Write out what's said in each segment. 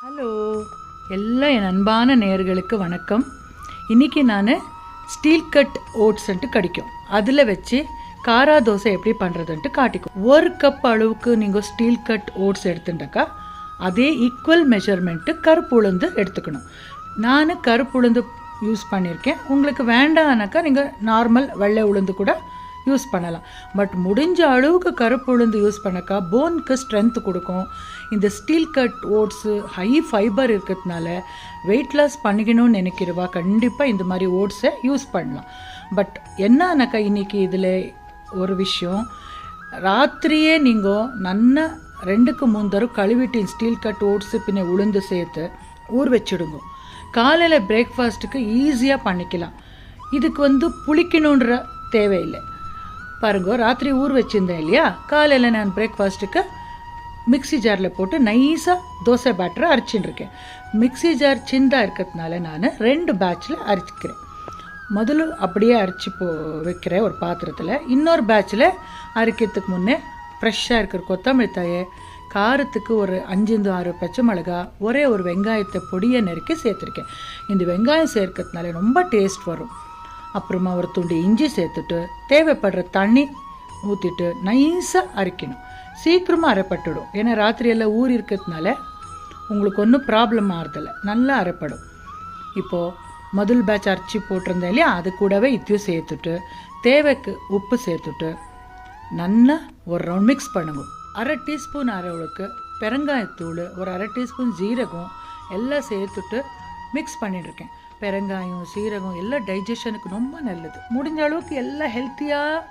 Hello, எல்லாம் என் அன்பான நேயர்களுக்கு வணக்கம். இன்றைக்கி நான் ஸ்டீல் கட் ஓட்ஸ்ன்ட்டு கிடைக்கும், அதில் வச்சு காரா தோசை எப்படி பண்ணுறதுன்ட்டு காட்டிக்கும். 1 கப் அளவுக்கு நீங்கள் ஸ்டீல் கட் ஓட்ஸ் எடுத்துட்டாக்கா அதே ஈக்குவல் மெஷர்மெண்ட்டு கருப்பு உளுந்து எடுத்துக்கணும். நான் கருப்பு உளுந்து யூஸ் பண்ணியிருக்கேன். உங்களுக்கு வேண்டாம்னாக்கா நீங்கள் நார்மல் வெள்ளை உளுந்து கூட யூஸ் பண்ணலாம். பட் முடிஞ்ச அளவுக்கு கருப்பு உளுந்து யூஸ் பண்ணக்கா போனுக்கு ஸ்ட்ரென்த் கொடுக்கும். இந்த steel cut oats high fibre இருக்கிறதுனால வெயிட் லாஸ் பண்ணிக்கணும்னு நினைக்கிறவா கண்டிப்பாக இந்த மாதிரி ஓட்ஸை யூஸ் பண்ணலாம். பட் என்னன்னாக்கா இன்றைக்கி இதில் ஒரு விஷயம், ராத்திரியே நீங்கள் நல்லா 2க்கு 3 தடவை கழுவிட்டு ஸ்டீல் கட் ஓட்ஸு பின்ன உளுந்து சேர்த்து ஊற வச்சுடுங்க. காலையில் பிரேக்ஃபாஸ்ட்டுக்கு ஈஸியாக பண்ணிக்கலாம். இதுக்கு புளிக்கணுன்ற தேவையில்லை. பாருங்க, ராத்திரி ஊற வச்சுருந்தேன் இல்லையா, காலையில் நான் பிரேக்ஃபாஸ்ட்டுக்கு மிக்ஸி ஜாரில் போட்டு நைஸாக தோசை பேட்டரை அரைச்சின்னு மிக்ஸி ஜார் சின்னதாக இருக்கிறதுனால நான் 2 பேட்சில் அரைச்சிக்கிறேன். முதல்ல அப்படியே அரைச்சி வைக்கிறேன் ஒரு பாத்திரத்தில். இன்னொரு பேட்சில் அரைக்கிறதுக்கு முன்னே ஃப்ரெஷ்ஷாக இருக்கிற கொத்தமல்லி தழை, காரத்துக்கு ஒரு 5-6 பச்சை மிளகா, ஒரே ஒரு வெங்காயத்தை பொடியை நறுக்கி சேர்த்துருக்கேன். இந்த வெங்காயம் சேர்க்கறதுனால ரொம்ப டேஸ்ட் வரும். அப்புறமா ஒரு துண்டு இஞ்சி சேர்த்துட்டு தேவைப்படுற தண்ணி ஊற்றிட்டு நைஸாக அரைக்கணும். சீக்கிரமாக அரைப்பட்டுடும். ஏன்னா ராத்திரியெல்லாம் ஊறி இருக்கிறதுனால உங்களுக்கு ஒன்றும் ப்ராப்ளம் ஆகிறதில்ல, நல்லா அரைப்படும். இப்போது முதல் பேட்ச் அரைச்சி போட்டிருந்தேன் இல்லையா, அது கூடவே இத்தையும் சேர்த்துட்டு தேவைக்கு உப்பு சேர்த்துட்டு நல்லா ஒரு ரவுண்ட் மிக்ஸ் பண்ணுங்க. 1/2 டீஸ்பூன் அளவுக்கு பெருங்காயத்தூள், ஒரு 1/2 டீஸ்பூன் ஜீரகம் எல்லாம் சேர்த்துட்டு மிக்ஸ் பண்ணிட்டுருக்கேன். பெருங்காயம் சீரகம் எல்லாம் டைஜஷனுக்கு ரொம்ப நல்லது. முடிஞ்ச அளவுக்கு எல்லாம் ஹெல்த்தியாக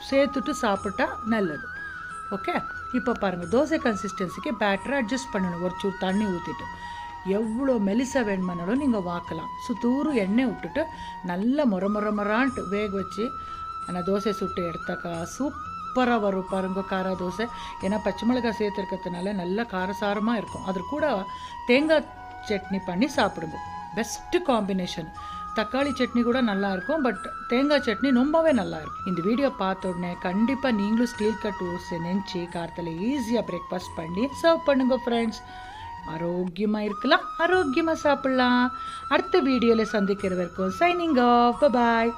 சேர்த்துட்டு சாப்பிட்டா நல்லது. ஓகே, இப்போ பாருங்கள், தோசை கன்சிஸ்டன்சிக்கு பேட்டரை அட்ஜஸ்ட் பண்ணணும். ஒரு சூடு தண்ணி ஊற்றிட்டு எவ்வளோ மெலிசா வேணுமானாலும் நீங்கள் வாக்கலாம். சுத்தூறு எண்ணெய் விட்டுட்டு நல்லா முறமுறான்ட்டு வேக வச்சு ஆனால் தோசை சுட்டு எடுத்தாக்கா சூப்பராக வரும். பாருங்க காரா தோசை. ஏன்னா பச்சை மிளகாய் சேர்த்துருக்கிறதுனால நல்லா காரசாரமாக இருக்கும். அது கூட தேங்காய் சட்னி பண்ணி சாப்பிடுங்க, பெஸ்ட்டு காம்பினேஷன். தக்காளி சட்னி கூட நல்லா இருக்கும், பட் தேங்காய் சட்னி ரொம்பவே நல்லா இருக்கும். இந்த வீடியோ பார்த்த உடனே கண்டிப்பாக நீங்களும் ஸ்டீல் கட் ஓட்ஸ் நினச்சி காரத்தில் ஈஸியாக பிரேக்ஃபாஸ்ட் பண்ணி சர்வ் பண்ணுங்க ஃப்ரெண்ட்ஸ். ஆரோக்கியமாக இருக்கலாம், ஆரோக்கியமாக சாப்பிட்லாம். அடுத்த வீடியோவில் சந்திக்கிற வரைக்கும் சைனிங் ஆஃப், பாய்.